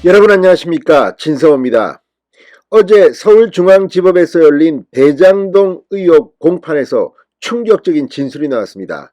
여러분 안녕하십니까, 진성호입니다. 어제 서울중앙지법에서 열린 대장동 의혹 공판에서 충격적인 진술이 나왔습니다.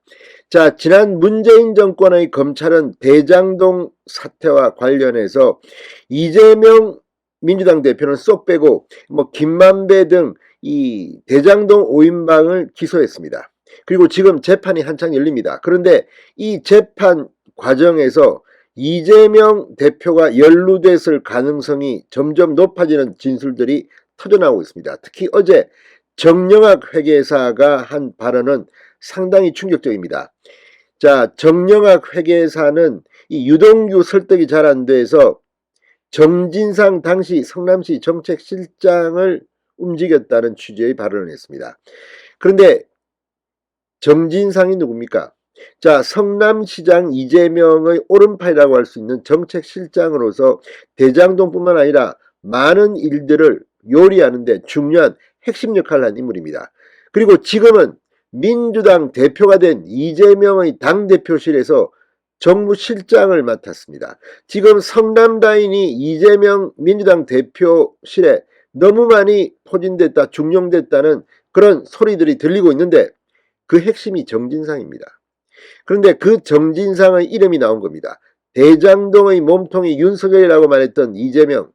자, 지난 문재인 정권의 검찰은 대장동 사태와 관련해서 이재명 민주당 대표는 쏙 빼고 김만배 등 이 대장동 5인방을 기소했습니다. 그리고 지금 재판이 한창 열립니다. 그런데 이 재판 과정에서 이재명 대표가 연루됐을 가능성이 점점 높아지는 진술들이 터져나오고 있습니다. 특히 어제 정영학 회계사가 한 발언은 상당히 충격적입니다. 자, 정영학 회계사는 이 유동규 설득이 잘 안 돼서 정진상 당시 성남시 정책실장을 움직였다는 취지의 발언을 했습니다. 그런데 정진상이 누굽니까? 자, 성남시장 이재명의 오른팔이라고 할 수 있는 정책실장으로서 대장동뿐만 아니라 많은 일들을 요리하는데 중요한 핵심 역할을 한 인물입니다. 그리고 지금은 민주당 대표가 된 이재명의 당대표실에서 정무실장을 맡았습니다. 지금 성남다인이 이재명 민주당 대표실에 너무 많이 포진됐다, 중용됐다는 그런 소리들이 들리고 있는데 그 핵심이 정진상입니다. 그런데 그 정진상의 이름이 나온 겁니다. 대장동의 몸통이 윤석열이라고 말했던 이재명.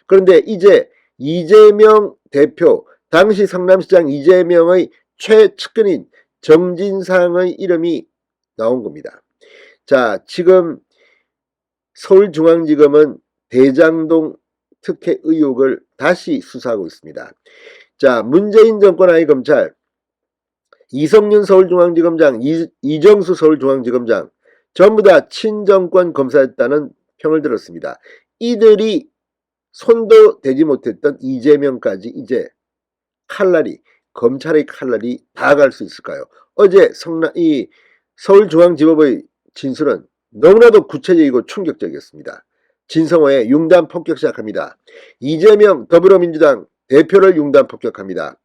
그런데 이제 이재명 대표, 당시 성남시장 이재명의 최측근인 정진상의 이름이 나온 겁니다. 자, 지금 서울중앙지검은 대장동 특혜 의혹을 다시 수사하고 있습니다. 자, 문재인 정권 하에 검찰, 이성윤 서울중앙지검장, 이정수 서울중앙지검장 전부 다 친정권 검사였다는 평을 들었습니다. 이들이 손도 대지 못했던 이재명까지 이제 검찰의 칼날이 닿아갈 수 있을까요? 어제 이 서울중앙지법의 진술은 너무나도 구체적이고 충격적이었습니다. 진성호의 융단 폭격 시작합니다. 이재명 더불어민주당 대표를 융단 폭격합니다.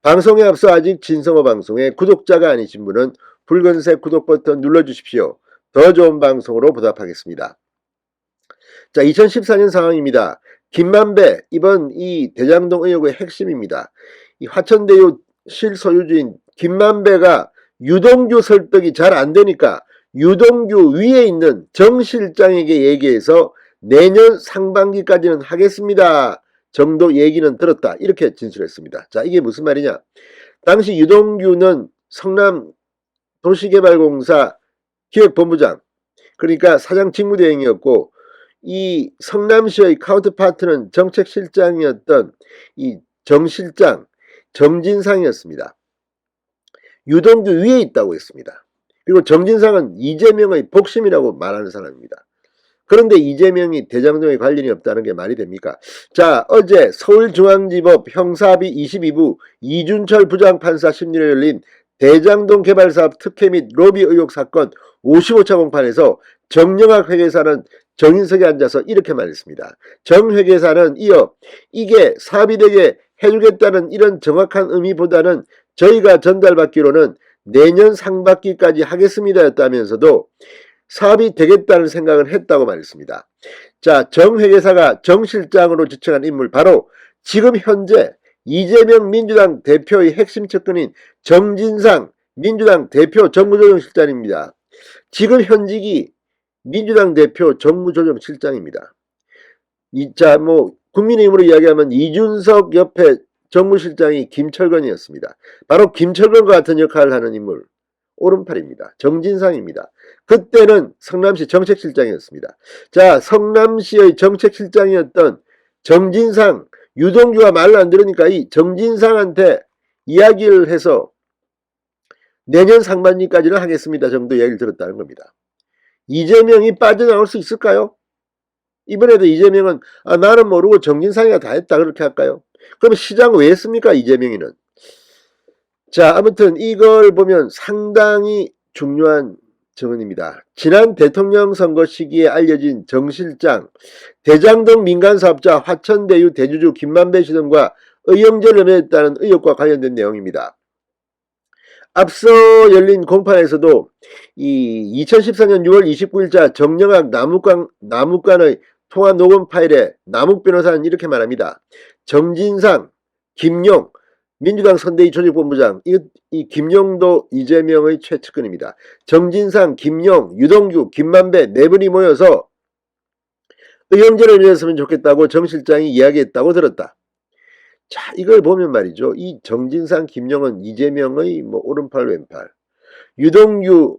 방송에 앞서 아직 진성호 방송에 구독자가 아니신 분은 붉은색 구독 버튼 눌러주십시오. 더 좋은 방송으로 보답하겠습니다. 자, 2014년 상황입니다. 김만배, 이번 이 대장동 의혹의 핵심입니다. 이 화천대유 실소유주인 김만배가 유동규 설득이 잘 안되니까 유동규 위에 있는 정 실장에게 얘기해서 내년 상반기까지는 하겠습니다 정도 얘기는 들었다, 이렇게 진술했습니다. 자, 이게 무슨 말이냐? 당시 유동규는 성남 도시개발공사 기획본부장, 그러니까 사장 직무대행이었고, 이 성남시의 카운터파트는 정책실장이었던 이 정실장 정진상이었습니다. 유동규 위에 있다고 했습니다. 그리고 정진상은 이재명의 복심이라고 말하는 사람입니다. 그런데 이재명이 대장동에 관련이 없다는 게 말이 됩니까? 자, 어제 서울중앙지법 형사합의 22부 이준철 부장판사 심리로 열린 대장동 개발사업 특혜 및 로비 의혹 사건 55차 공판에서 정영학 회계사는 정인석에 앉아서 이렇게 말했습니다. 정 회계사는 이어 이게 사업이 되게 해주겠다는 이런 정확한 의미보다는 저희가 전달받기로는 내년 상반기까지 하겠습니다 였다면서도 사업이 되겠다는 생각을 했다고 말했습니다. 자, 정 회계사가 정 실장으로 지칭한 인물, 바로 지금 현재 이재명 민주당 대표의 핵심 측근인 정진상 민주당 대표 정무조정실장입니다. 지금 현직이 민주당 대표 정무조정실장입니다. 자, 국민의힘으로 이야기하면 이준석 옆에 정무실장이 김철건이었습니다. 바로 김철건과 같은 역할을 하는 인물, 오른팔입니다. 정진상입니다. 그때는 성남시 정책실장이었습니다. 자, 성남시의 정책실장이었던 정진상, 유동규가 말을 안 들으니까 이 정진상한테 이야기를 해서 내년 상반기까지는 하겠습니다 정도 이야기를 들었다는 겁니다. 이재명이 빠져나올 수 있을까요? 이번에도 이재명은 나는 모르고 정진상이가 다 했다 그렇게 할까요? 그럼 시장 왜 했습니까, 이재명이는? 자, 아무튼 이걸 보면 상당히 중요한 증언입니다. 지난 대통령 선거 시기에 알려진 정 실장, 대장동 민간사업자 화천대유 대주주 김만배 씨 등과 의형제를 맺었다는 의혹과 관련된 내용입니다. 앞서 열린 공판에서도 이 2014년 6월 29일자 정영학 나무관의 통화 녹음 파일에 남욱 변호사는 이렇게 말합니다. 정진상, 김용, 민주당 선대위 조직본부장, 이 김용도 이재명의 최측근입니다. 정진상, 김용, 유동규, 김만배 네 분이 모여서 의형제를 이뤘으면 좋겠다고 정 실장이 이야기했다고 들었다. 자, 이걸 보면 말이죠. 이 정진상, 김용은 이재명의 뭐 오른팔 왼팔, 유동규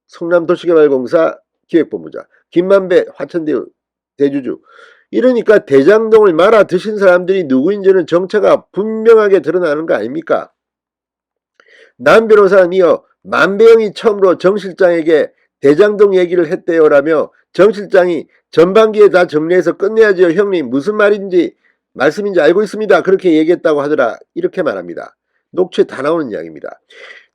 성남도시개발공사 기획본부장, 김만배 화천대유 대주주. 이러니까 대장동을 말아 드신 사람들이 누구인지는 정체가 분명하게 드러나는 거 아닙니까? 남 변호사는 이어 만배영이 처음으로 정 실장에게 대장동 얘기를 했대요라며 정 실장이 전반기에 다 정리해서 끝내야지요 형님 무슨 말씀인지 알고 있습니다. 그렇게 얘기했다고 하더라. 이렇게 말합니다. 녹취에 다 나오는 이야기입니다.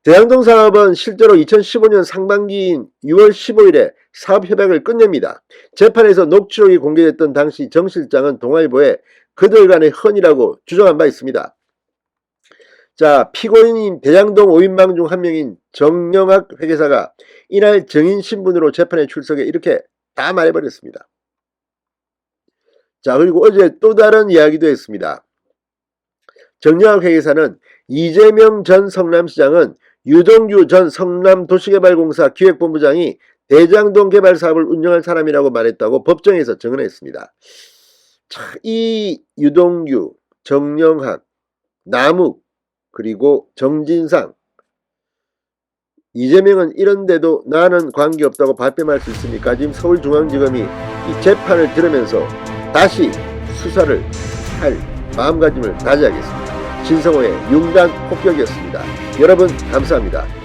대장동 사업은 실제로 2015년 상반기인 6월 15일에 사업협약을 끝냅니다. 재판에서 녹취록이 공개됐던 당시 정 실장은 동아일보에 그들 간의 헌이라고 주장한 바 있습니다. 자, 피고인인 대장동 5인방 중 한 명인 정영학 회계사가 이날 증인 신분으로 재판에 출석해 이렇게 다 말해버렸습니다. 자, 그리고 어제 또 다른 이야기도 했습니다. 정영학 회계사는 이재명 전 성남시장은 유동규 전 성남도시개발공사 기획본부장이 대장동 개발 사업을 운영할 사람이라고 말했다고 법정에서 증언했습니다. 자, 이 유동규, 정영학, 남욱, 그리고 정진상, 이재명은 이런데도 나는 관계없다고 발뺌할 수 있습니까? 지금 서울중앙지검이 이 재판을 들으면서 다시 수사를 할 마음가짐을 다져야겠습니다. 진성호의 융단 폭격이었습니다. 여러분 감사합니다.